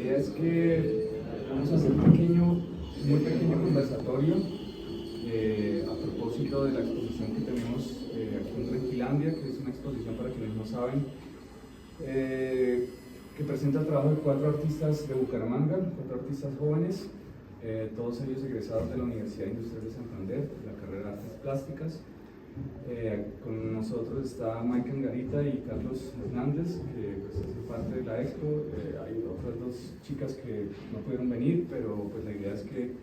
idea es que vamos a hacer un muy pequeño conversatorio a propósito de la exposición que tenemos aquí en Tranquilandia, que es una exposición, para quienes no saben, que presenta el trabajo de 4 artistas de Bucaramanga, 4 artistas jóvenes, todos ellos egresados de la Universidad Industrial de Santander, de la carrera de Artes Plásticas. Con nosotros está Mike Angarita y Carlos Hernández, que pues, hacen parte de la expo. Hay otras 2 chicas que no pudieron venir, pero pues la idea es que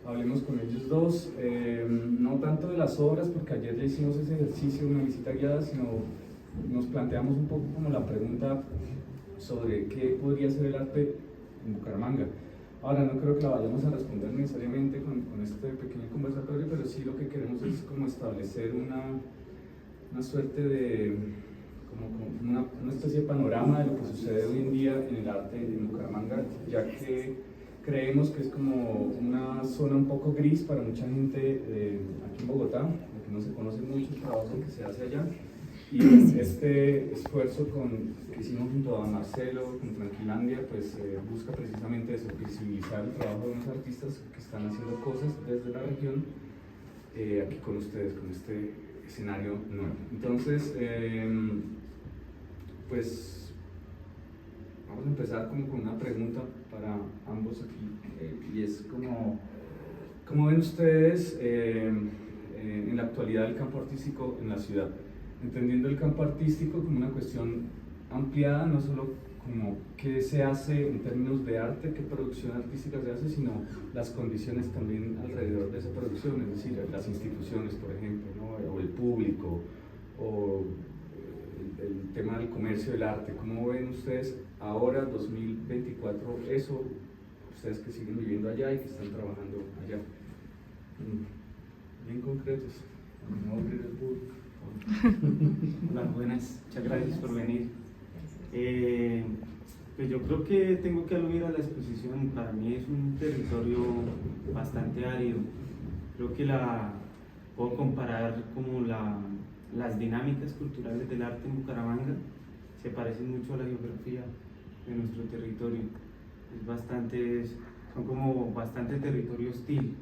hablemos con ellos dos, no tanto de las obras, porque ayer ya hicimos ese ejercicio, una visita guiada, sino nos planteamos un poco como la pregunta sobre qué podría ser el arte en Bucaramanga. Ahora, no creo que la vayamos a responder necesariamente con este pequeño conversatorio, pero sí lo que queremos es como establecer una suerte de, como una especie de panorama de lo que sucede hoy en día en el arte en Bucaramanga, ya que creemos que es como una zona un poco gris para mucha gente aquí en Bogotá, porque no se conoce mucho el trabajo que se hace allá. Y este esfuerzo que hicimos junto a Marcelo, con Tranquilandia, pues busca precisamente eso, visibilizar el trabajo de unos artistas que están haciendo cosas desde la región, aquí con ustedes, con este escenario nuevo. Entonces, pues vamos a empezar como con una pregunta para ambos aquí, y es ¿cómo ven ustedes en la actualidad el campo artístico en la ciudad? Entendiendo el campo artístico como una cuestión ampliada, no solo como qué se hace en términos de arte, qué producción artística se hace, sino las condiciones también alrededor de esa producción, es decir, las instituciones, por ejemplo, ¿no? O el público, o el tema del comercio del arte. ¿Cómo ven ustedes ahora, 2024, eso, ustedes que siguen viviendo allá y que están trabajando allá? Bien concretos, no abrir el público. Hola, buenas, muchas gracias por venir. Pues yo creo que tengo que aludir a la exposición. Para mí es un territorio bastante árido. Creo que la puedo comparar como las dinámicas culturales del arte en Bucaramanga se parecen mucho a la geografía de nuestro territorio. Son como bastante territorio hostil.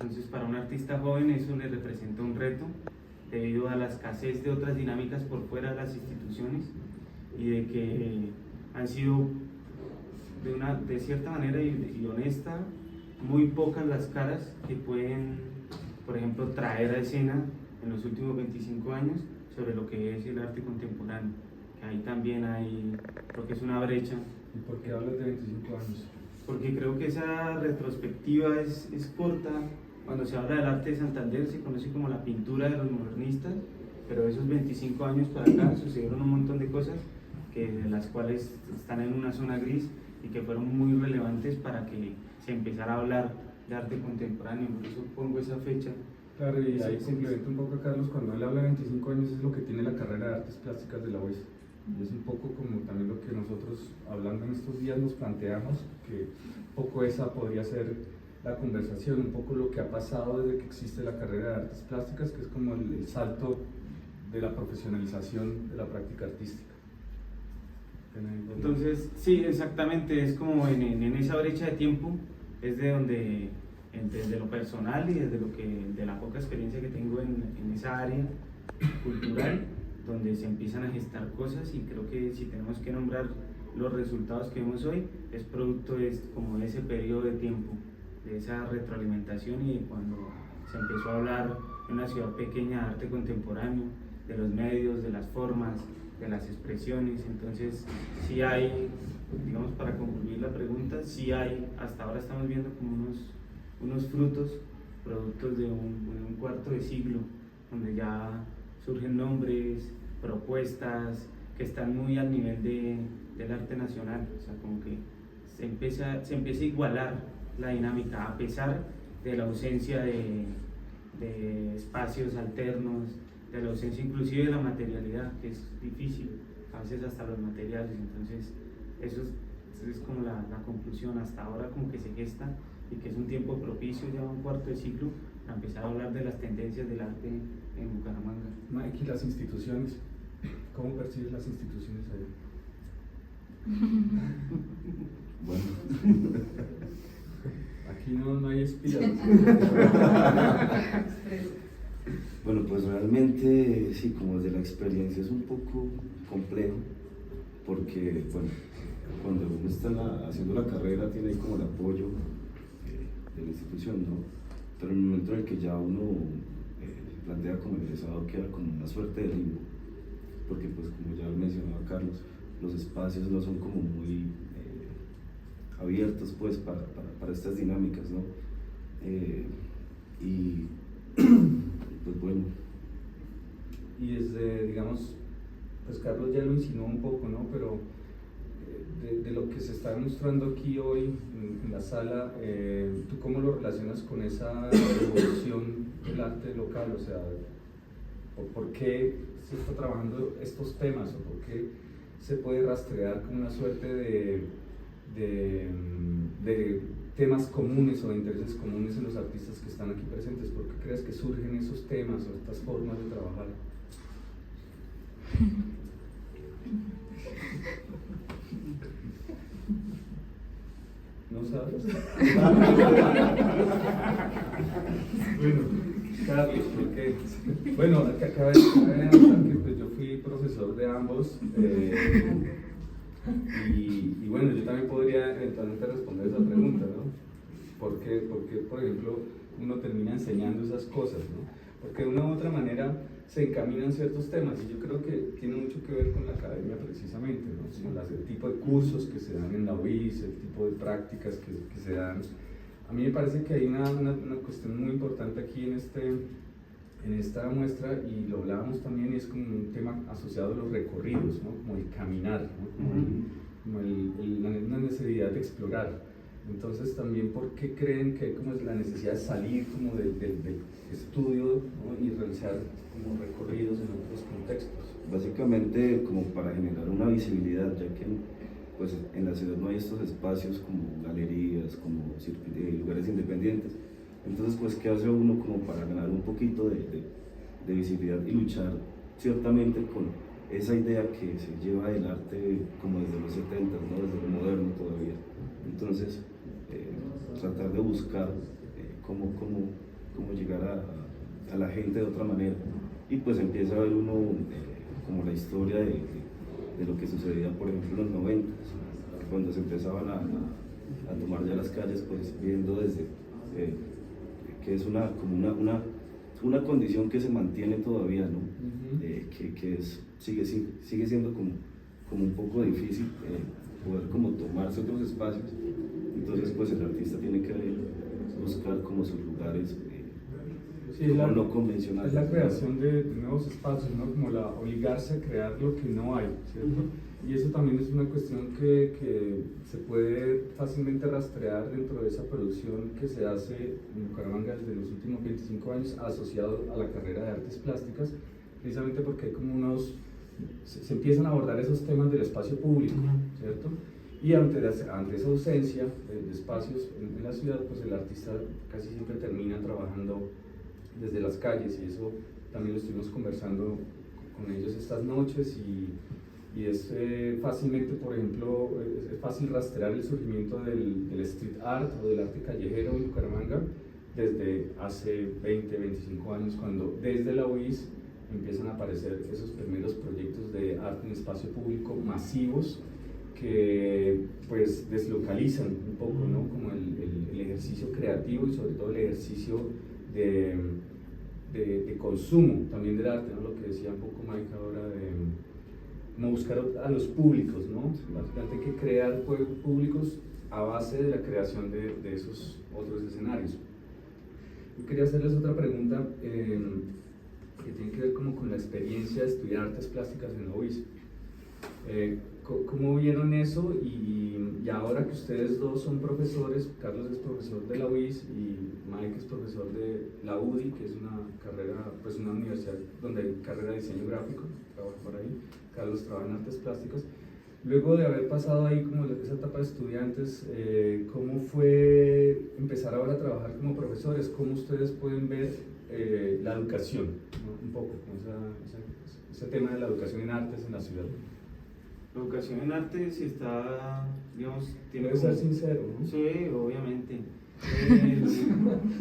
Entonces, para un artista joven eso le representa un reto, debido a la escasez de otras dinámicas por fuera de las instituciones, y de que han sido de cierta manera y honesta, muy pocas las caras que pueden, por ejemplo, traer a escena en los últimos 25 años sobre lo que es el arte contemporáneo, que ahí también creo que es una brecha. ¿Y por qué hablas de 25 años? Porque creo que esa retrospectiva es corta. Cuando se habla del arte de Santander se conoce como la pintura de los modernistas, pero esos 25 años para acá sucedieron un montón de cosas de las cuales están en una zona gris y que fueron muy relevantes para que se empezara a hablar de arte contemporáneo. Por eso pongo esa fecha. Claro, y ahí complemento un poco a Carlos, cuando él habla de 25 años es lo que tiene la carrera de Artes Plásticas de la UES. Y es un poco como también lo que nosotros, hablando en estos días, nos planteamos, que un poco esa podría ser la conversación, un poco lo que ha pasado desde que existe la carrera de Artes Plásticas, que es como el salto de la profesionalización de la práctica artística. Entonces, sí, exactamente, es como en esa brecha de tiempo, es de donde, desde lo personal y de la poca experiencia que tengo en esa área cultural, donde se empiezan a gestar cosas, y creo que si tenemos que nombrar los resultados que vemos hoy, es producto como de ese periodo de tiempo, de esa retroalimentación, y de cuando se empezó a hablar en una ciudad pequeña de arte contemporáneo, de los medios, de las formas, de las expresiones. Entonces sí hay, digamos, para concluir la pregunta, sí hay, hasta ahora estamos viendo como unos frutos, productos de un cuarto de siglo, donde ya surgen nombres, propuestas que están muy al nivel del arte nacional. O sea, como que se empieza a igualar la dinámica, a pesar de la ausencia de espacios alternos, de la ausencia inclusive de la materialidad, que es difícil, a veces hasta los materiales. Entonces eso es como la conclusión hasta ahora, como que se gesta, y que es un tiempo propicio, ya un cuarto de siglo, para empezar a hablar de las tendencias del arte en Bucaramanga. Mike, ¿y las instituciones? ¿Cómo percibes las instituciones allá? Bueno, Aquí no hay espías. Bueno, pues realmente sí, como desde la experiencia es un poco complejo, porque bueno, cuando uno está haciendo la carrera tiene ahí como el apoyo de la institución, ¿no? Pero en el momento en el que ya uno plantea como egresado queda como una suerte de limbo, porque pues como ya lo mencionaba Carlos, los espacios no son como muy abiertos pues para estas dinámicas, ¿no? Y pues bueno. Y desde, digamos, pues Carlos ya lo insinuó un poco, ¿no? Pero de lo que se está mostrando aquí hoy en la sala, ¿tú cómo lo relacionas con esa evolución del arte local? O sea, ¿por qué se está trabajando estos temas? ¿O por qué se puede rastrear como una suerte de temas comunes o de intereses comunes en los artistas que están aquí presentes? ¿Por qué crees que surgen esos temas o estas formas de trabajar? ¿No sabes? Bueno, Carlos, ¿por qué? Bueno, acá que pues, yo fui profesor de ambos y bueno, yo también podría eventualmente responder esa pregunta, ¿no? ¿Por qué, por ejemplo, uno termina enseñando esas cosas, ¿no? Porque de una u otra manera se encaminan ciertos temas y yo creo que tiene mucho que ver con la academia precisamente, ¿no? Con el tipo de cursos que se dan en la UIS, el tipo de prácticas que se dan. A mí me parece que hay una cuestión muy importante aquí en esta muestra, y lo hablábamos también, y es como un tema asociado a los recorridos, ¿no? Como el caminar, ¿no? Como la necesidad de explorar. Entonces también, ¿por qué creen que hay como la necesidad de salir como del estudio, ¿no? Y realizar como recorridos en otros contextos? Básicamente como para generar una visibilidad, ya que pues, en la ciudad no hay estos espacios como galerías, como lugares independientes. Entonces, pues, ¿qué hace uno como para ganar un poquito de visibilidad y luchar ciertamente con esa idea que se lleva del arte como desde los 70, ¿no? Desde lo moderno todavía? Entonces, tratar de buscar cómo llegar a la gente de otra manera. Y pues empieza a ver uno como la historia de lo que sucedía, por ejemplo, en los 90, cuando se empezaban a tomar ya las calles, pues viendo desde que es una condición que se mantiene todavía, ¿no? Que sigue siendo como un poco difícil poder como tomarse otros espacios. Entonces pues el artista tiene que buscar como sus lugares sí, no convencionales. Es la creación de nuevos espacios, ¿no? Como la obligarse a crear lo que no hay, ¿cierto? Y eso también es una cuestión que se puede fácilmente rastrear dentro de esa producción que se hace en Bucaramanga desde los últimos 25 años, asociado a la carrera de artes plásticas, precisamente porque hay como se empiezan a abordar esos temas del espacio público, ¿cierto? Y ante esa ausencia de espacios en la ciudad, pues el artista casi siempre termina trabajando desde las calles, y eso también lo estuvimos conversando con ellos estas noches, y es fácilmente, por ejemplo, es fácil rastrear el surgimiento del street art o del arte callejero en Bucaramanga desde hace 20, 25 años, cuando desde la UIS empiezan a aparecer esos primeros proyectos de arte en espacio público masivos que pues deslocalizan un poco, ¿no? Como el ejercicio creativo y sobre todo el ejercicio de consumo también del arte, ¿no? Lo que decía un poco Mike ahora de como buscar a los públicos, ¿no? Básicamente hay que crear públicos a base de la creación de esos otros escenarios. Yo quería hacerles otra pregunta que tiene que ver como con la experiencia de estudiar artes plásticas en la UIS. ¿Cómo vieron eso? Y ahora que ustedes dos son profesores, Carlos es profesor de la UIS y Mike es profesor de la UDI, que es una carrera, pues una universidad donde hay carrera de diseño gráfico, trabaja por ahí. Carlos trabaja en artes plásticas. Luego de haber pasado ahí como esa etapa de estudiantes, ¿cómo fue empezar ahora a trabajar como profesores? ¿Cómo ustedes pueden ver la educación, ¿no? Un poco, ese tema de la educación en artes en la ciudad? La educación en artes está, digamos, tiene Debe ser sincero, ¿no? Sí, obviamente.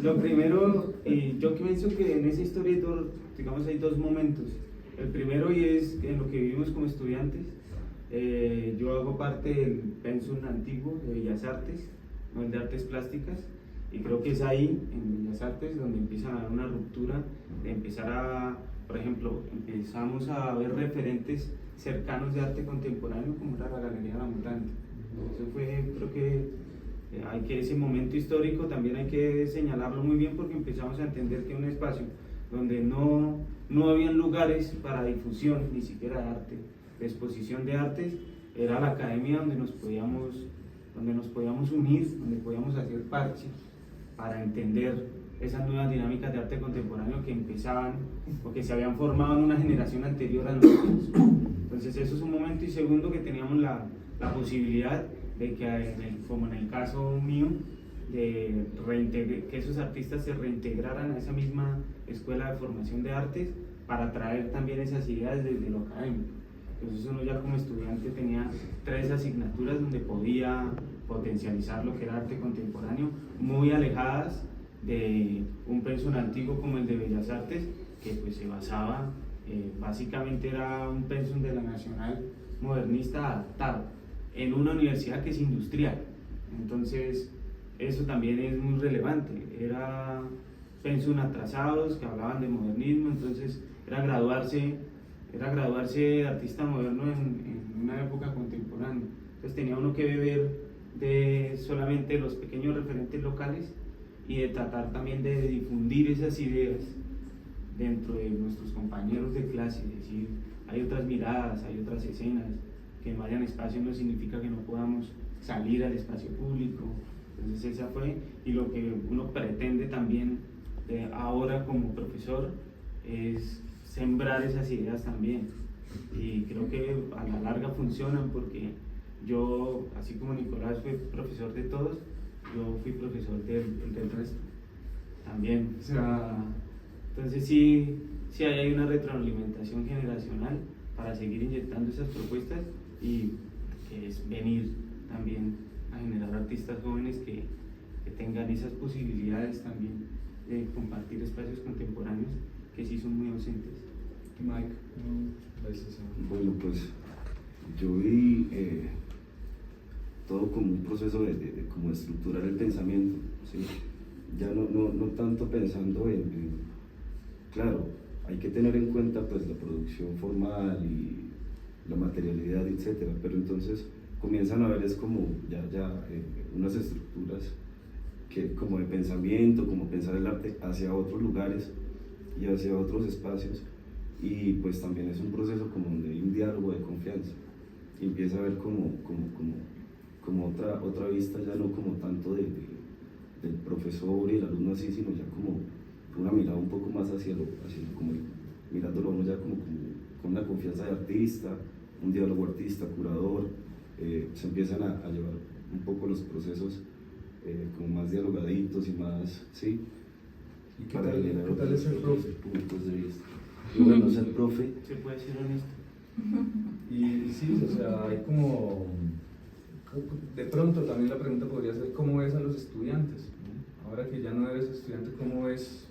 Lo primero, yo pienso que en esa historia hay digamos, hay dos momentos. El primero, y es en lo que vivimos como estudiantes. Yo hago parte del pensum antiguo de Bellas Artes, no el de Artes Plásticas, y creo que es ahí, en Bellas Artes, donde empieza a haber una ruptura, de empezar a, por ejemplo, empezamos a ver referentes cercanos de arte contemporáneo, como era la Galería La Mutante. Eso fue, creo que ese momento histórico también hay que señalarlo muy bien, porque empezamos a entender que un espacio donde no habían lugares para difusión, ni siquiera de arte, de exposición de artes, era la academia donde nos podíamos unir, donde podíamos hacer parche para entender esas nuevas dinámicas de arte contemporáneo que empezaban o que se habían formado en una generación anterior a nosotros. Entonces eso es un momento. Y segundo, que teníamos la posibilidad de que, como en el caso mío, de que esos artistas se reintegraran a esa misma escuela de formación de artes para traer también esas ideas desde lo académico. Entonces uno ya como estudiante tenía 3 asignaturas donde podía potencializar lo que era arte contemporáneo, muy alejadas de un pensum antiguo como el de Bellas Artes, que pues se basaba, básicamente era un pensum de la Nacional modernista adaptado en una universidad que es industrial. Entonces eso también es muy relevante. Era pensum atrasados que hablaban de modernismo, entonces era graduarse de artista moderno en una época contemporánea. Entonces tenía uno que beber de solamente los pequeños referentes locales y de tratar también de difundir esas ideas dentro de nuestros compañeros de clase, es decir, hay otras miradas, hay otras escenas, que no hayan espacio no significa que no podamos salir al espacio público. Entonces esa fue, y lo que uno pretende también ahora como profesor es sembrar esas ideas también, y creo que a la larga funcionan, porque yo, así como Nicolás fue profesor de todos, yo fui profesor del resto también. O sea, entonces sí hay una retroalimentación generacional para seguir inyectando esas propuestas, y que es venir también a generar artistas jóvenes que tengan esas posibilidades también de compartir espacios contemporáneos que sí son muy ausentes. Mike, ¿no ves eso? Bueno, pues yo vi todo como un proceso de como estructurar el pensamiento, ¿sí? Ya no tanto pensando claro, hay que tener en cuenta pues la producción formal y la materialidad, etcétera, pero entonces comienzan a ver es como unas estructuras que, como de pensamiento, como pensar el arte hacia otros lugares y hacia otros espacios, y pues también es un proceso como donde hay un diálogo de confianza, y empieza a ver como otra vista, ya no como tanto del profesor y el alumno así, sino ya como una mirada un poco más hacia como mirándolo uno ya como con una confianza de artista, un diálogo artista-curador. Se empiezan a llevar un poco los procesos como más dialogaditos y más, ¿sí? ¿Y qué tal es el profe? Puntos de vista. Y bueno, ser profe... Se puede ser honesto. Y sí, o sea, hay como... De pronto también la pregunta podría ser, ¿cómo ves a los estudiantes? ¿No? Ahora que ya no eres estudiante, ¿cómo ves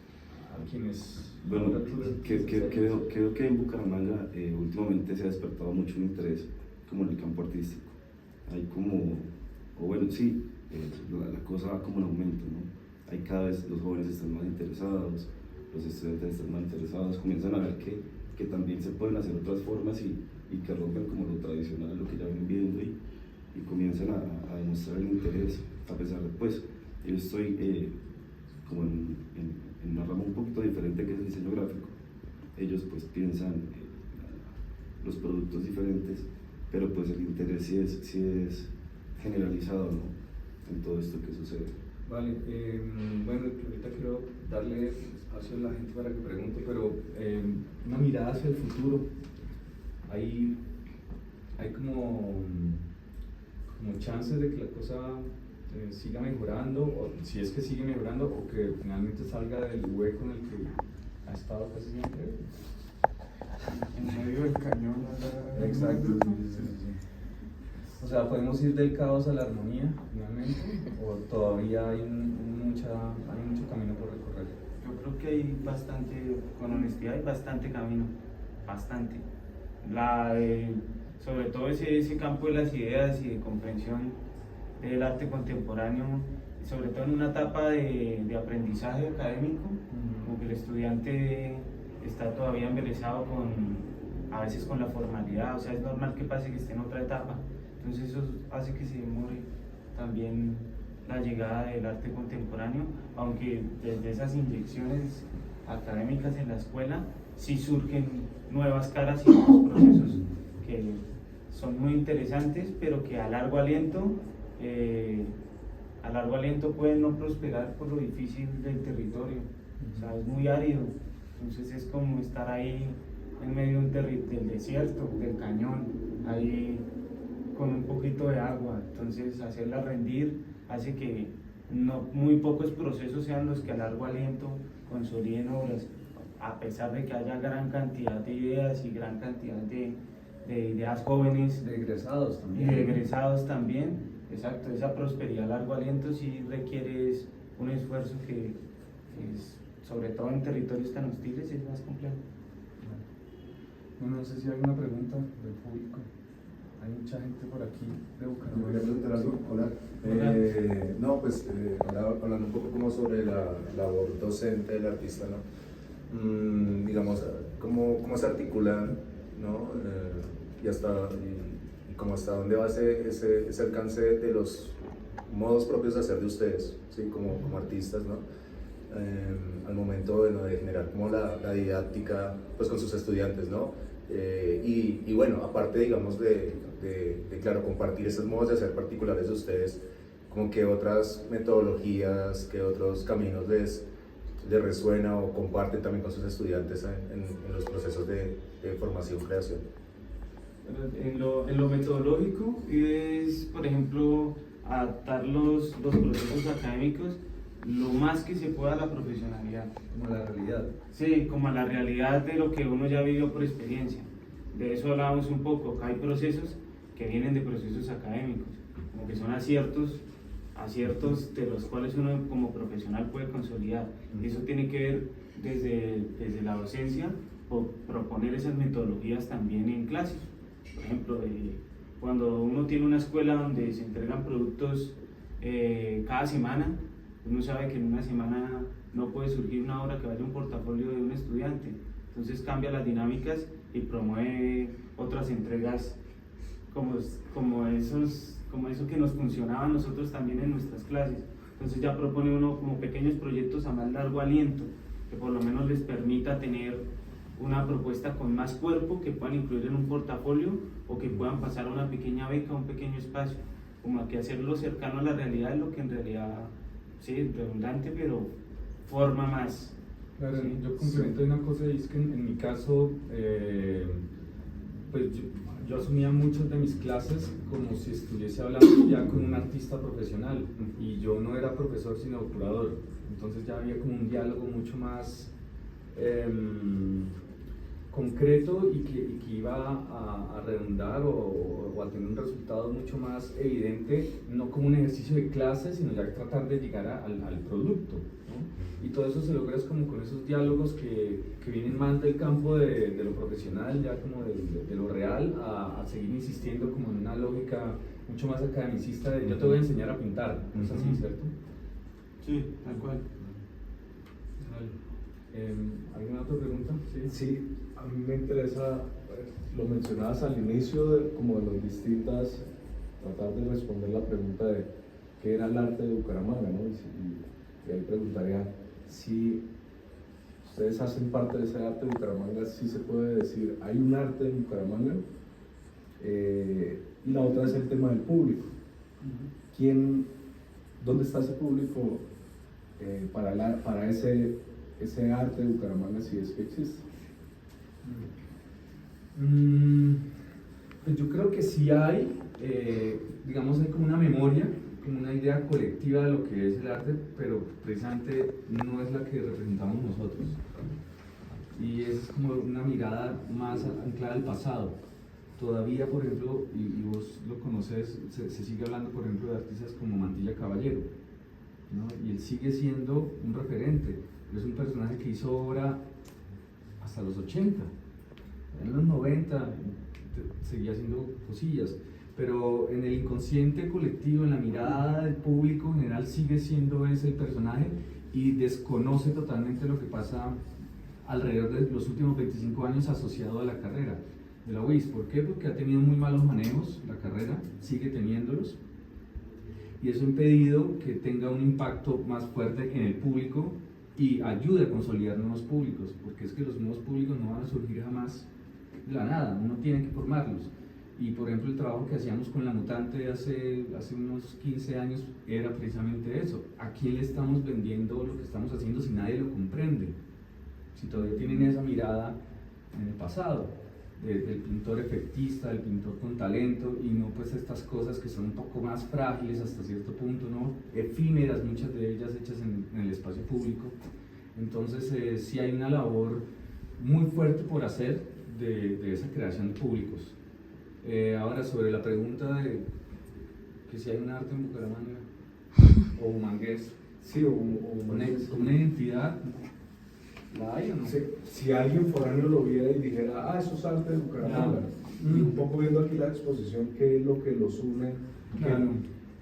a quienes... Bueno, creo que en Bucaramanga últimamente se ha despertado mucho un interés como en el campo artístico. Hay como, o bueno, sí, la cosa va como en aumento, ¿no? Hay cada vez, los jóvenes están más interesados, los estudiantes están más interesados, comienzan a ver que también se pueden hacer otras formas y que rompen como lo tradicional, lo que ya ven viendo, y comienzan a demostrar el interés, a pesar de, pues, yo estoy como en una rama un poquito diferente, que es el diseño gráfico. Ellos pues piensan los productos diferentes, pero pues el interés sí es generalizado, ¿no? En todo esto que sucede. Vale, bueno, ahorita quiero darle espacio a la gente para que pregunte, pero una mirada hacia el futuro. Hay como chances de que la cosa siga mejorando, o si es que sigue mejorando, o que finalmente salga del hueco en el que ha estado casi siempre. En medio del cañón. Exacto. O sea, ¿podemos ir del caos a la armonía finalmente? ¿O todavía hay mucho camino por recorrer? Yo creo que hay bastante, con honestidad, hay bastante camino, bastante. Sobre todo ese campo de las ideas y de comprensión del arte contemporáneo, sobre todo en una etapa de aprendizaje académico, como que el estudiante está todavía embelesado a veces con la formalidad, o sea, es normal que pase que esté en otra etapa, entonces eso hace que se demore también la llegada del arte contemporáneo, aunque desde esas inyecciones académicas en la escuela sí surgen nuevas caras y nuevos procesos que son muy interesantes, pero que a largo aliento pueden no prosperar por lo difícil del territorio, o sea, es muy árido, entonces es como estar ahí en medio del desierto, del cañón, ahí con un poquito de agua, entonces hacerla rendir hace que muy pocos procesos sean los que a largo aliento consoliden obras, a pesar de que haya gran cantidad de ideas y gran cantidad de ideas jóvenes. De egresados también. Y de egresados también, exacto, esa prosperidad a largo aliento sí requiere un esfuerzo que sobre todo en territorios tan hostiles, es más complejo. No sé si hay alguna pregunta del público. Hay mucha gente por aquí de Bucaramanga. ¿Me voy a preguntar algo? Hola. No, pues hablando un poco como sobre la labor docente del artista, ¿no? Digamos, ¿cómo se articulan, ¿no? Y como hasta dónde va ese alcance de los modos propios de hacer de ustedes, ¿sí? Como artistas, ¿no? Al momento, bueno, de generar como la didáctica pues con sus estudiantes, ¿no? Y bueno, aparte, digamos, claro, compartir esos modos de hacer particulares de ustedes, como que otras metodologías, que otros caminos les resuena o comparten también con sus estudiantes en los procesos de formación, creación. En lo metodológico es, por ejemplo, adaptar los procesos académicos lo más que se pueda a la profesionalidad. Como la realidad. Sí, como a la realidad de lo que uno ya vivió por experiencia. De eso hablábamos un poco. Hay procesos que vienen de procesos académicos, como que son aciertos de los cuales uno como profesional puede consolidar. Y eso tiene que ver desde la docencia, o proponer esas metodologías también en clases. Por ejemplo, cuando uno tiene una escuela donde se entregan productos cada semana, uno sabe que en una semana no puede surgir una obra que vaya a un portafolio de un estudiante, entonces cambia las dinámicas y promueve otras entregas como eso que nos funcionaba a nosotros también en nuestras clases. Entonces ya propone uno como pequeños proyectos a más largo aliento, que por lo menos les permita tener una propuesta con más cuerpo, que puedan incluir en un portafolio o que puedan pasar a una pequeña beca, un pequeño espacio, como que hacerlo cercano a la realidad es lo que en realidad, sí, redundante, pero forma más. Claro, ¿sí? Yo complemento una cosa, y es que en mi caso, pues yo asumía muchas de mis clases como si estuviese hablando ya con un artista profesional, y yo no era profesor sino curador, entonces ya había como un diálogo mucho más concreto y que iba a redundar o a tener un resultado mucho más evidente, no como un ejercicio de clase, sino ya tratar de llegar al producto, ¿no? Y todo eso se logra es como con esos diálogos que vienen más del campo de lo profesional, ya como de lo real, a seguir insistiendo como en una lógica mucho más academicista de yo te voy a enseñar a pintar, ¿no es así, cierto? Sí, tal cual. ¿Alguna otra pregunta? Sí, a mí me interesa, lo mencionabas al inicio, como de las distintas, tratar de responder la pregunta de qué era el arte de Bucaramanga, ¿no? Y ahí preguntaría si ustedes hacen parte de ese arte de Bucaramanga, si se puede decir, hay un arte de Bucaramanga, y la otra es el tema del público. ¿Dónde está ese público para ese arte de Bucaramanga, si es que existe? Pues yo creo que sí hay, digamos, hay como una memoria, como una idea colectiva de lo que es el arte, pero precisamente no es la que representamos nosotros. Y es como una mirada más anclada al pasado. todavía, por ejemplo, y vos lo conoces, se sigue hablando, por ejemplo, de artistas como Mantilla Caballero, ¿no? Y él sigue siendo un referente, es un personaje que hizo obra hasta los 80, en los 90 seguía haciendo cosillas, pero en el inconsciente colectivo, en la mirada del público en general, sigue siendo ese el personaje y desconoce totalmente lo que pasa alrededor de los últimos 25 años asociado a la carrera de la UIS. ¿Por qué? Porque ha tenido muy malos manejos la carrera, sigue teniéndolos, y eso ha impedido que tenga un impacto más fuerte en el público y ayude a consolidar nuevos públicos, porque es que los nuevos públicos no van a surgir jamás de la nada, uno tiene que formarlos. Y por ejemplo el trabajo que hacíamos con La Mutante hace unos 15 años era precisamente eso. ¿A quién le estamos vendiendo lo que estamos haciendo si nadie lo comprende? Si todavía tienen esa mirada en el pasado, del pintor efectista, del pintor con talento, y no pues estas cosas que son un poco más frágiles hasta cierto punto, ¿no? Efímeras, muchas de ellas hechas en el espacio público. Entonces sí hay una labor muy fuerte por hacer de esa creación de públicos. Ahora, sobre la pregunta de que si hay un arte en Bucaramanga o humangués, Sí, una identidad, ¿la hay o no? si alguien foráneo lo viera y dijera, eso es arte de Bucaramanga, y un poco viendo aquí la exposición, qué es lo que los une, Claro.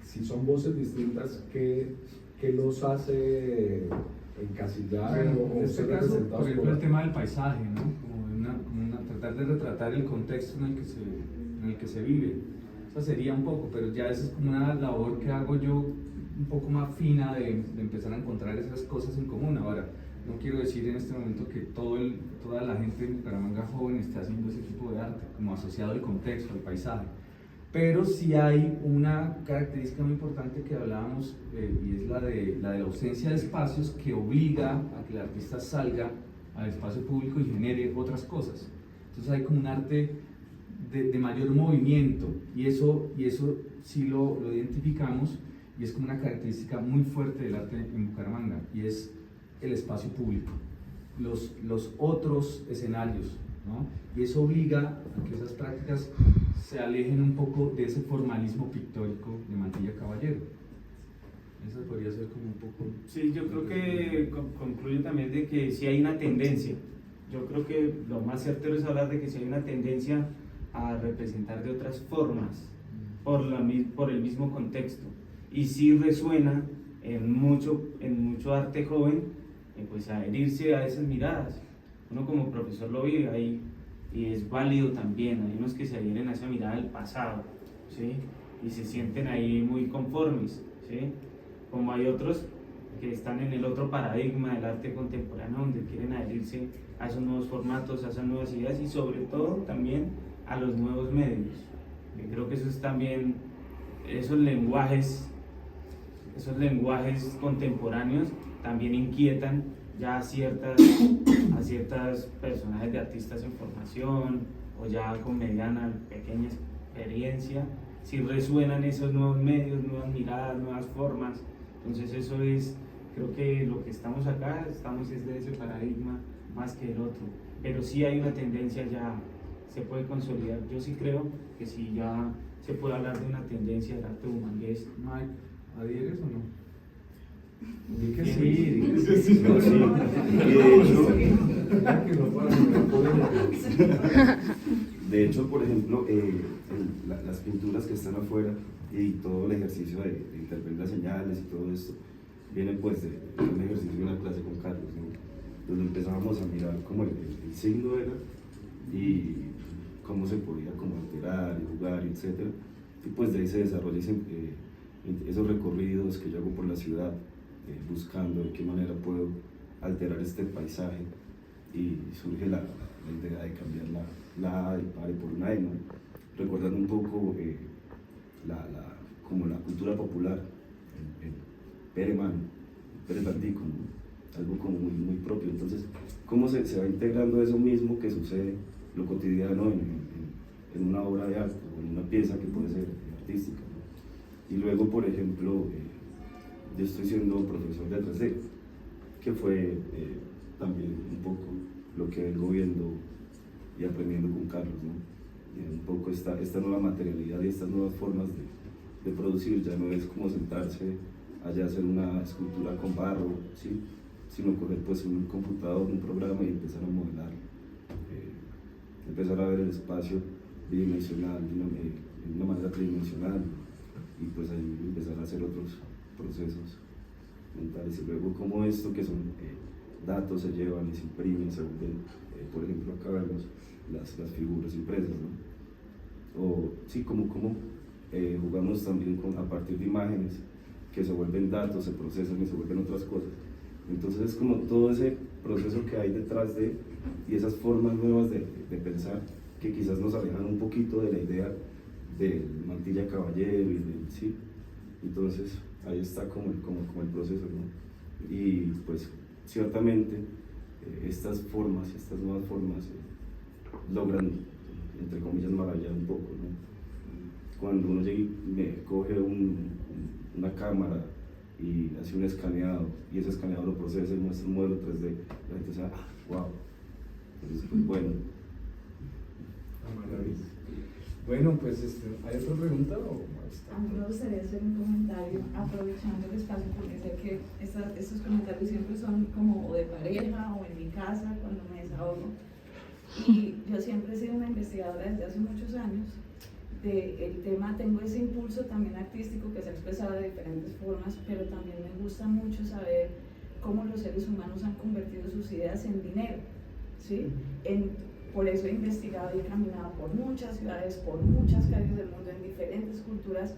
si son voces distintas, qué los hace encasillar Bueno, o en este ser caso, representados por ejemplo, el por tema del paisaje, ¿no? Tratar de retratar el contexto en el que se vive. Esa sería un poco, pero ya esa es como una labor que hago yo un poco más fina de empezar a encontrar esas cosas en común. Ahora, no quiero decir en este momento que toda la gente en Bucaramanga joven esté haciendo ese tipo de arte, como asociado al contexto, al paisaje. Pero sí hay una característica muy importante que hablábamos, y es la de la ausencia de espacios que obliga a que el artista salga al espacio público y genere otras cosas. Entonces hay como un arte de mayor movimiento, y eso sí lo identificamos, y es como una característica muy fuerte del arte en Bucaramanga, y es el espacio público, los otros escenarios, ¿no? Y eso obliga a que esas prácticas se alejen un poco de ese formalismo pictórico de Mantilla Caballero. Eso podría ser como un poco... Sí, yo creo que concluye también de que sí hay una tendencia. Yo creo que lo más certero es hablar de que sí hay una tendencia a representar de otras formas por el mismo contexto, y sí resuena en mucho arte joven, pues adherirse a esas miradas. Uno como profesor lo vive ahí y es válido también. Hay unos que se adhieren a esa mirada del pasado, ¿sí? Y se sienten ahí muy conformes, ¿sí? Como hay otros que están en el otro paradigma del arte contemporáneo, donde quieren adherirse a esos nuevos formatos, a esas nuevas ideas, y sobre todo también a los nuevos medios. Yo creo que eso es también, esos lenguajes contemporáneos también inquietan ya a ciertas personajes de artistas en formación, o ya con mediana, pequeña experiencia, si resuenan esos nuevos medios, nuevas miradas, nuevas formas. Entonces eso es, creo que lo que estamos acá, estamos es de ese paradigma más que el otro, pero sí hay una tendencia, ya se puede consolidar. Yo sí creo que sí ya se puede hablar de una tendencia del arte humangués. Mike, ¿adhieres o no? Di que Sí, sí. No, sí. De hecho, por ejemplo, las pinturas que están afuera y todo el ejercicio de interpretar las señales y todo esto, vienen pues de un ejercicio de una clase con Carlos, ¿no? Donde empezábamos a mirar cómo el signo era y cómo se podía como alterar, jugar, etc. Y pues de ahí se desarrollan esos recorridos que yo hago por la ciudad, buscando de qué manera puedo alterar este paisaje, y surge la idea de cambiar la A del padre por una E, ¿no? Recordando un poco como la cultura popular, el Pérez Bandico, ¿no? Algo como muy propio. Entonces, ¿cómo se va integrando eso mismo que sucede, lo cotidiano, en una obra de arte o en una pieza que puede ser artística, ¿no? Y luego, por ejemplo, yo estoy siendo profesor de 3D, que fue también un poco lo que vengo viendo y aprendiendo con Carlos, ¿no? un poco esta nueva materialidad y estas nuevas formas de producir. Ya no es como sentarse allá a hacer una escultura con barro, ¿sí? Sino coger pues un computador, un programa y empezar a modelar, empezar a ver el espacio bidimensional, de una manera tridimensional, y pues ahí empezar a hacer otros procesos mentales. Y luego como esto que son datos se llevan y se imprimen, se vuelven, por ejemplo acá vemos las figuras impresas, ¿no? O sí, como jugamos también a partir de imágenes que se vuelven datos, se procesan y se vuelven otras cosas. Entonces es como todo ese proceso que hay detrás y esas formas nuevas de pensar que quizás nos alejan un poquito de la idea del Mantilla Caballero sí. Entonces ahí está como el proceso, ¿no? Y pues ciertamente estas nuevas formas logran, entre comillas, maravillar un poco, ¿no? Cuando uno llega y coge una cámara y hace un escaneado, y ese escaneado lo procesa y muestra un modelo 3D, la gente dice, wow. Entonces, pues bueno. Bueno, pues ¿hay otra pregunta o está? A mí me gustaría hacer un comentario aprovechando el espacio, porque sé que estos comentarios siempre son como o de pareja o en mi casa cuando me desahogo. Y yo siempre he sido una investigadora desde hace muchos años del tema, tengo ese impulso también artístico que se ha expresado de diferentes formas, pero también me gusta mucho saber cómo los seres humanos han convertido sus ideas en dinero, ¿sí? Por eso he investigado y he caminado por muchas ciudades, por muchas calles del mundo, en diferentes culturas,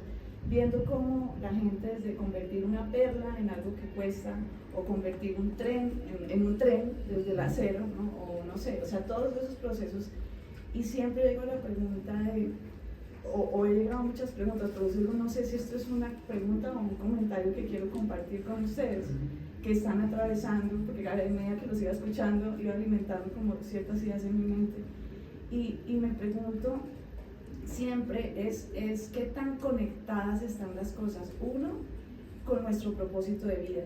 viendo cómo la gente, desde convertir una perla en algo que cuesta, o convertir un tren en un tren desde el acero, ¿no? O no sé, o sea, todos esos procesos. Y siempre llego a la pregunta o he llegado a muchas preguntas, pero no sé si esto es una pregunta o un comentario que quiero compartir con ustedes, que están atravesando, porque a medida que los iba escuchando, iba alimentando como ciertas ideas en mi mente. Y me pregunto siempre es qué tan conectadas están las cosas, uno, con nuestro propósito de vida.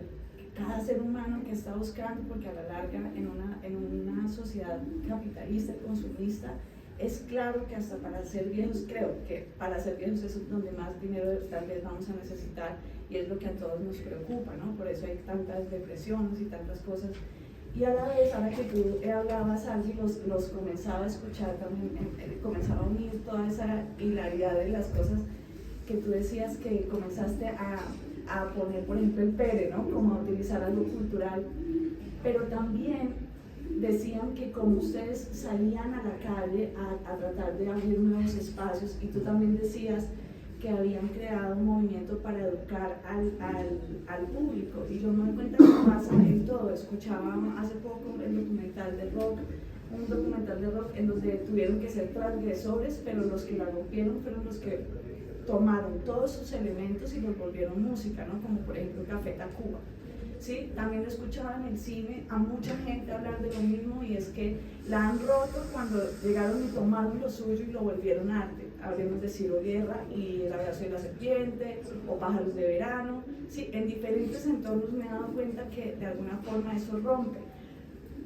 Cada ser humano que está buscando, porque a la larga en una sociedad capitalista, consumista, es claro que hasta para ser viejos, creo que para ser viejos es donde más dinero tal vez vamos a necesitar, y es lo que a todos nos preocupa, ¿no? Por eso hay tantas depresiones y tantas cosas. Y a la vez, ahora que tú hablabas, Angie, los comenzaba a escuchar también, comenzaba a unir toda esa hilaridad de las cosas que tú decías, que comenzaste a poner, por ejemplo, el pere, ¿no? Como a utilizar algo cultural, pero también decían que como ustedes salían a la calle a tratar de abrir nuevos espacios, y tú también decías que habían creado un movimiento para educar al público, y yo me doy cuenta que pasa en todo. Escuchaba hace poco el documental de rock, un documental de rock en donde tuvieron que ser transgresores, pero los que la rompieron fueron los que tomaron todos sus elementos y los volvieron música, ¿no? Como por ejemplo Café Tacuba. ¿Sí? También escuchaba en el cine a mucha gente hablar de lo mismo, y es que la han roto cuando llegaron y tomaron lo suyo y lo volvieron arte. Hablemos de Ciro Guerra y El abrazo de la serpiente, o Pájaros de verano. Sí, en diferentes entornos me he dado cuenta que de alguna forma eso rompe.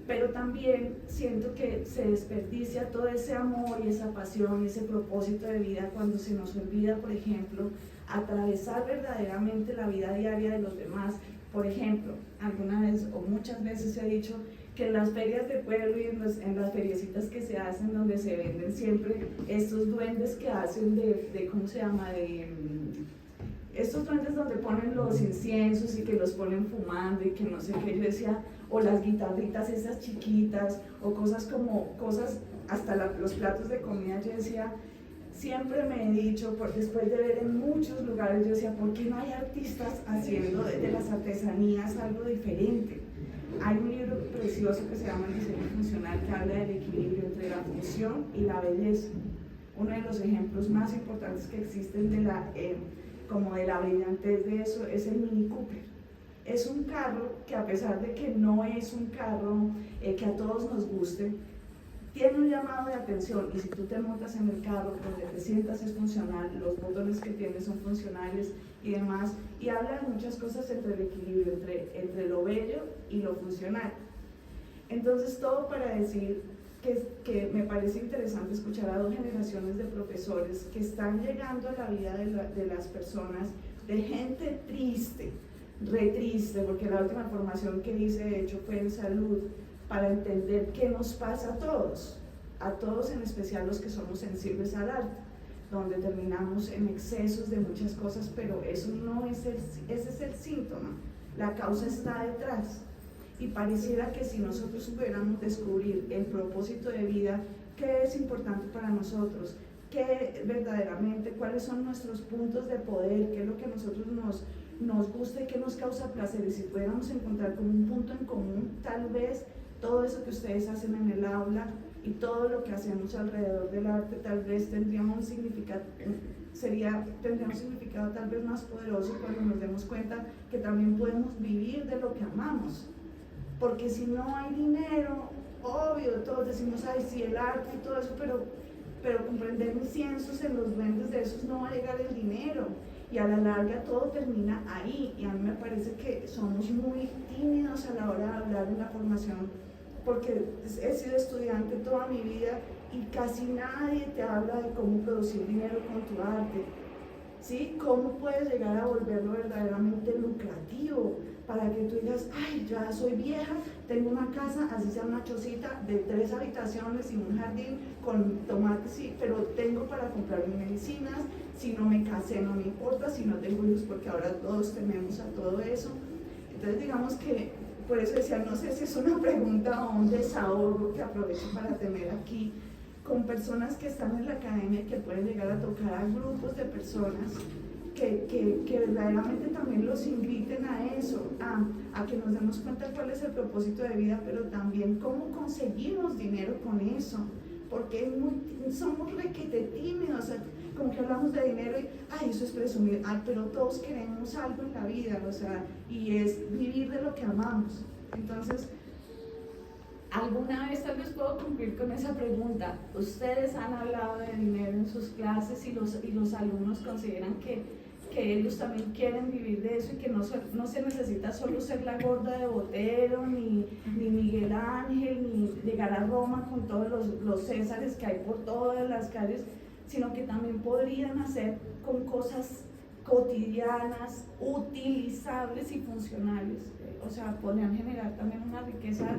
Pero también siento que se desperdicia todo ese amor y esa pasión y ese propósito de vida cuando se nos olvida, por ejemplo, atravesar verdaderamente la vida diaria de los demás. Por ejemplo, alguna vez o muchas veces he dicho que en las ferias de pueblo y en las feriecitas que se hacen, donde se venden siempre estos duendes que hacen ¿cómo se llama? Estos duendes donde ponen los inciensos y que los ponen fumando y que no sé qué, yo decía, o las guitarritas esas chiquitas, o cosas hasta los platos de comida, yo decía, siempre me he dicho, después de ver en muchos lugares, yo decía, ¿por qué no hay artistas haciendo de las artesanías algo diferente? Hay un libro precioso que se llama El diseño funcional, que habla del equilibrio entre la función y la belleza. Uno de los ejemplos más importantes que existen de la brillantez de eso es el Mini Cooper. Es un carro que, a pesar de que no es un carro que a todos nos guste, tiene un llamado de atención, y si tú te montas en el carro, donde te sientas es funcional, los botones que tienes son funcionales y demás, y habla de muchas cosas entre el equilibrio, entre lo bello y lo funcional. Entonces, todo para decir que me parece interesante escuchar a 2 generaciones de profesores que están llegando a la vida de las personas, de gente triste, re triste, porque la última formación que hice de hecho fue en salud, para entender qué nos pasa a todos en especial los que somos sensibles al arte, donde terminamos en excesos de muchas cosas, pero eso no es ese es el síntoma, la causa está detrás. Y pareciera que si nosotros pudiéramos descubrir el propósito de vida, qué es importante para nosotros, qué verdaderamente, cuáles son nuestros puntos de poder, qué es lo que a nosotros nos gusta y qué nos causa placer, y si pudiéramos encontrar como un punto en común, tal vez todo eso que ustedes hacen en el aula y todo lo que hacemos alrededor del arte tal vez tendría un significado tal vez más poderoso cuando nos demos cuenta que también podemos vivir de lo que amamos. Porque si no hay dinero, obvio, todos decimos, ay, sí, el arte y todo eso, pero comprender mis cientos en los duendes de esos no va a llegar el dinero. Y a la larga todo termina ahí. Y a mí me parece que somos muy tímidos a la hora de hablar en la formación, porque he sido estudiante toda mi vida y casi nadie te habla de cómo producir dinero con tu arte. ¿Sí? ¿Cómo puedes llegar a volverlo verdaderamente lucrativo? Para que tú digas, ay, ya soy vieja, tengo una casa, así sea una chocita de 3 habitaciones y un jardín con tomates, sí, pero tengo para comprar mis medicinas, si no me casé no me importa, si no tengo hijos, porque ahora todos tememos a todo eso. Entonces digamos que, por eso decía, no sé si es una pregunta o un desahogo que aprovecho para tener aquí, con personas que están en la academia y que pueden llegar a tocar a grupos de personas que verdaderamente también los inviten a eso, a que nos demos cuenta cuál es el propósito de vida, pero también cómo conseguimos dinero con eso, porque somos requete tímidos, o sea, como que hablamos de dinero y, ay, eso es presumir, ay, pero todos queremos algo en la vida, o sea, y es vivir de lo que amamos. Entonces, alguna vez tal vez puedo cumplir con esa pregunta. Ustedes han hablado de dinero en sus clases y los alumnos consideran que ellos también quieren vivir de eso y que no se necesita solo ser la gorda de Botero, ni Miguel Ángel, ni llegar a Roma con todos los Césares que hay por todas las calles, sino que también podrían hacer con cosas cotidianas, utilizables y funcionales. O sea, podrían generar también una riqueza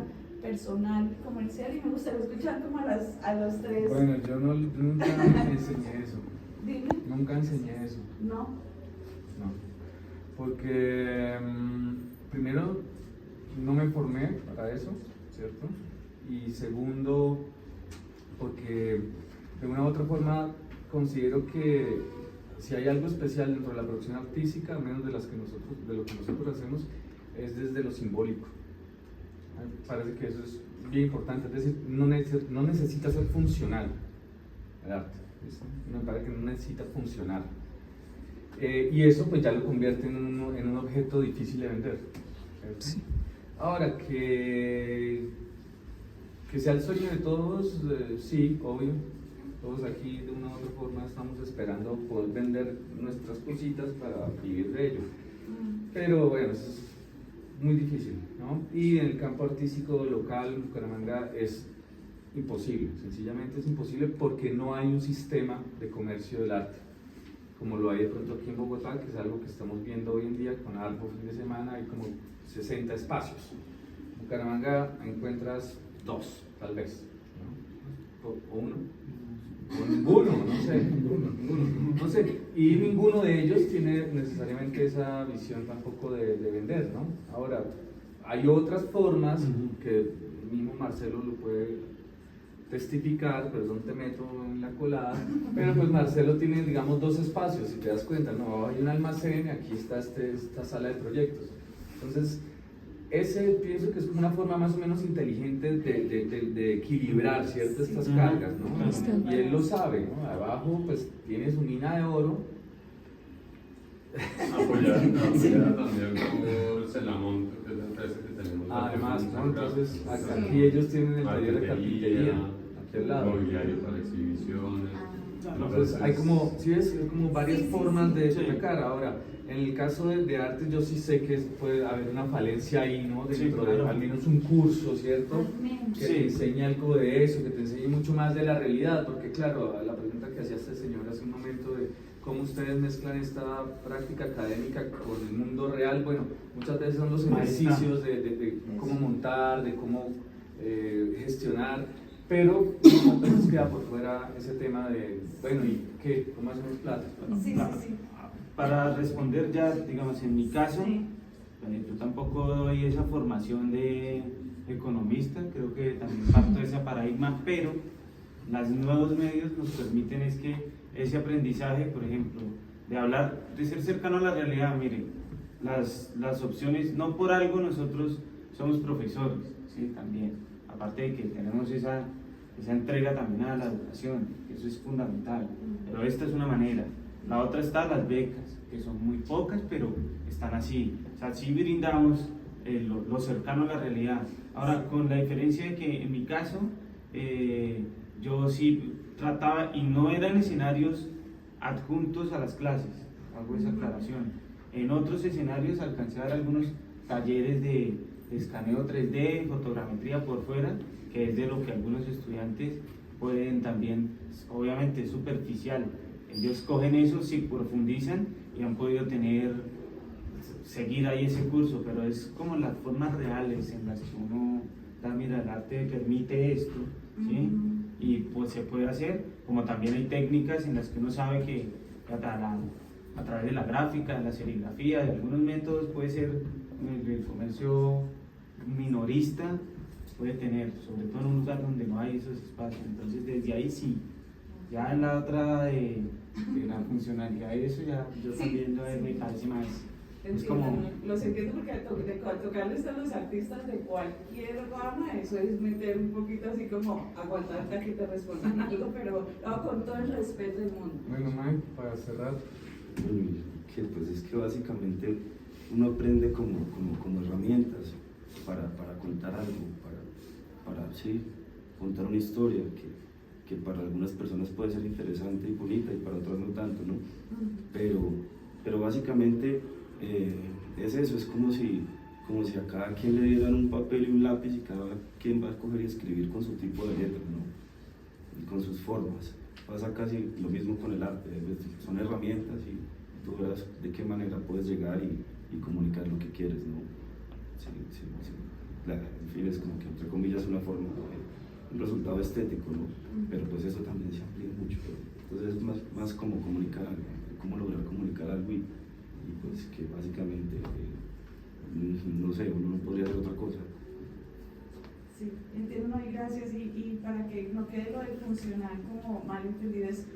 personal, comercial, y me gustaría escuchar como a los 3. Bueno, yo nunca enseñé eso. Dime. Nunca enseñé eso. No. No. Porque primero no me formé para eso, ¿cierto? Y segundo, porque de una u otra forma considero que si hay algo especial dentro de la producción artística, al menos de lo que nosotros hacemos, es desde lo simbólico. Me parece que eso es bien importante, es decir, no necesita ser funcional el arte, ¿listo? Me parece que no necesita funcionar. Y eso pues ya lo convierte en un objeto difícil de vender, ¿cierto? Sí. Ahora, que sea el sueño de todos, sí, obvio. Todos aquí de una u otra forma estamos esperando poder vender nuestras cositas para vivir de ello. Pero bueno, eso es muy difícil, ¿no? Y en el campo artístico local en Bucaramanga es imposible, sencillamente es imposible porque no hay un sistema de comercio del arte, como lo hay de pronto aquí en Bogotá, que es algo que estamos viendo hoy en día con Arbo fin de semana, hay como 60 espacios. En Bucaramanga encuentras 2, tal vez, ¿no? O 1. O ninguno, no sé, no sé, y ninguno de ellos tiene necesariamente esa visión tampoco de vender, ¿no? Ahora, hay otras formas que mismo Marcelo lo puede testificar, perdón te meto en la colada, pero pues Marcelo tiene, digamos, 2 espacios, si te das cuenta, no, hay un almacén, aquí está esta sala de proyectos, entonces pienso que es como una forma más o menos inteligente de equilibrar ciertas estas cargas, ¿no? Y él lo sabe, ¿no? Abajo pues tiene su mina de oro. Apoyar también como Celamón, que es la empresa que tenemos. Además, ¿no? Entonces aquí ellos tienen el taller de carpintería, aquí al lado. Mobiliario para exhibiciones. Entonces hay como, ¿sí ves? Hay como varias formas de Sí. sacar. Ahora, en el caso de arte, yo sí sé que puede haber una falencia ahí, ¿no? Sí, Dentro de claro. al menos un curso, ¿cierto? Al menos. Que Sí. te enseñe algo de eso, que te enseñe mucho más de la realidad, porque claro, la pregunta que hacía este señor hace un momento de cómo ustedes mezclan esta práctica académica con el mundo real, bueno, muchas veces son los Ahí está. ejercicios de cómo montar, de cómo gestionar, pero muchas veces queda por fuera ese tema de, bueno, ¿y qué? ¿Cómo hacemos plata? Sí, Claro. sí, sí. Para responder ya, digamos, en mi caso, Sí. yo tampoco doy esa formación de economista, creo que también parto de ese paradigma, pero los nuevos medios nos permiten es que ese aprendizaje, por ejemplo, de hablar, de ser cercano a la realidad, miren, las opciones, no por algo nosotros somos profesores, ¿sí? También, aparte de que tenemos esa entrega también a la educación, que eso es fundamental, pero esta es una manera. La otra está las becas, que son muy pocas, pero están así. O sea, sí brindamos lo cercano a la realidad. Ahora, con la diferencia de que en mi caso, yo sí trataba, y no eran escenarios adjuntos a las clases, hago esa aclaración. En otros escenarios alcancé a dar algunos talleres de escaneo 3D, fotogrametría por fuera, que es de lo que algunos estudiantes pueden también, obviamente es superficial. Ellos cogen eso, sí profundizan y han podido seguir ahí ese curso, pero es como las formas reales en las que uno da, mira, el arte permite esto, ¿sí? Y pues se puede hacer, como también hay técnicas en las que uno sabe que a través de la gráfica, de la serigrafía, de algunos métodos puede ser el comercio minorista, puede tener, sobre todo en un lugar donde no hay esos espacios. Entonces desde ahí sí. Ya en la otra de la funcionalidad y eso ya yo Sí, también sí. me parece más, es Entiendo, como, los entiendo porque al tocarles a los artistas de cualquier rama, eso es meter un poquito así como aguantarte a que te respondan algo, pero no, con todo el respeto del mundo. Bueno, Mike, para cerrar. Que pues es que básicamente uno aprende como herramientas para contar algo, para sí, contar una historia que para algunas personas puede ser interesante y bonita y para otras no tanto, ¿no? Pero básicamente es eso, es como si a cada quien le dieran un papel y un lápiz y cada quien va a escoger y escribir con su tipo de letra, ¿no? Y con sus formas. Pasa casi lo mismo con el arte, son herramientas y tú verás de qué manera puedes llegar y comunicar lo que quieres, ¿no? Sí. En fin, es como que entre comillas una forma, un resultado estético, ¿no? Pero pues eso también se amplía mucho. Entonces es más como comunicar algo, cómo lograr comunicar algo y pues que básicamente, no sé, uno no podría hacer otra cosa. Sí, entiendo, no, y gracias. Y para que no quede lo de funcional como mal entendido, es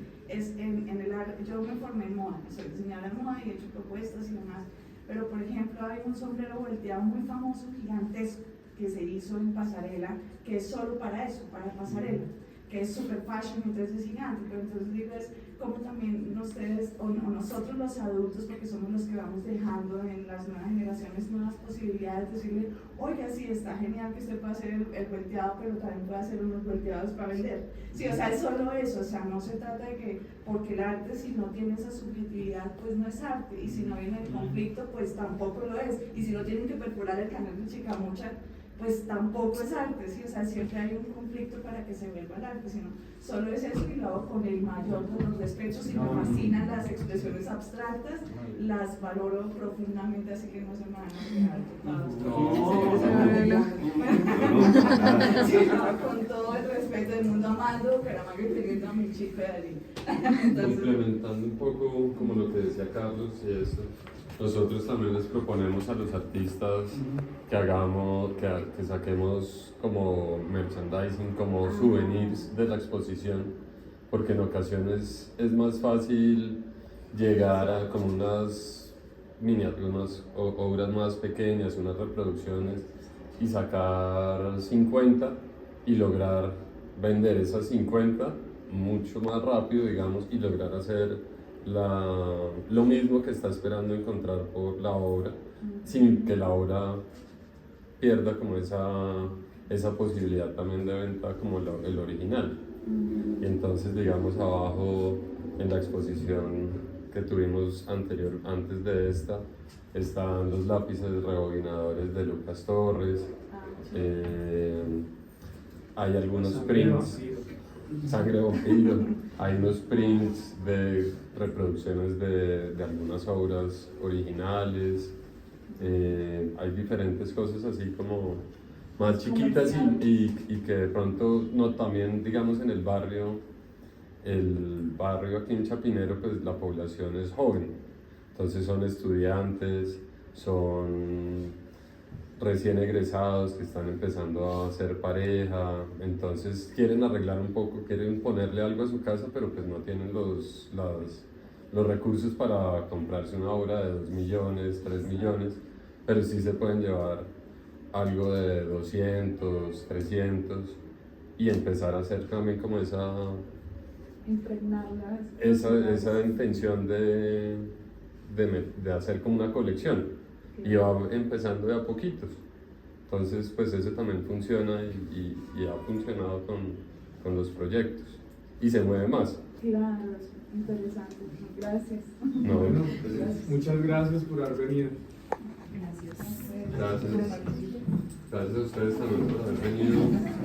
en el arte. Yo me formé en moda, soy diseñadora de moda y he hecho propuestas y demás. Pero, por ejemplo, hay un sombrero volteado muy famoso, gigantesco, que se hizo en pasarela, que es solo para eso, para pasarela, que es super fashion, entonces es gigante. Pero entonces digo, es como también ustedes o nosotros los adultos, porque somos los que vamos dejando en las nuevas generaciones nuevas posibilidades, decirle, oiga, sí, está genial que usted pueda hacer el volteado, pero también puede hacer unos volteados para vender. Sí, o sea, es solo eso, o sea, no se trata de que, porque el arte si no tiene esa subjetividad, pues no es arte, y si no viene el conflicto, pues tampoco lo es, y si no tienen que perforar el canal de Chicamocha, pues tampoco es arte, ¿sí? O sea, siempre hay un conflicto para que se vuelva el arte, sino solo es eso y lo hago con el mayor de los respetos y me fascinan las expresiones abstractas, las valoro profundamente, así que no se me van a quedar tocados. Con todo el respeto del mundo, amando, pero amando y teniendo a mi chico de allí. Complementando un poco como lo que decía Carlos y eso, nosotros también les proponemos a los artistas que hagamos, que saquemos como merchandising, como souvenirs de la exposición, porque en ocasiones es más fácil llegar a como unas miniaturas, obras más pequeñas, unas reproducciones y sacar 50 y lograr vender esas 50 mucho más rápido, digamos, y lograr hacer lo mismo que está esperando encontrar por la obra, sin que la obra pierda como esa posibilidad también de venta como el original. Y entonces, digamos, abajo en la exposición que tuvimos antes de esta, están los lápices rebobinadores de Lucas Torres, hay algunos prints, sangre vampiro, hay unos prints de reproducciones de algunas obras originales, hay diferentes cosas así como más chiquitas y que de pronto no, también digamos en el barrio aquí en Chapinero, pues la población es joven, entonces son estudiantes, son recién egresados que están empezando a hacer pareja, entonces quieren arreglar un poco, quieren ponerle algo a su casa, pero pues no tienen los recursos para comprarse una obra de 2 millones, 3 millones, pero sí se pueden llevar algo de 200, 300 y empezar a hacer también como esa intención de hacer como una colección y va empezando de a poquitos. Entonces pues eso también funciona y ha funcionado con los proyectos y se mueve más. Claro, interesante. Gracias. No, Bueno, pues, muchas gracias por haber venido. Gracias. Gracias a ustedes también por haber venido.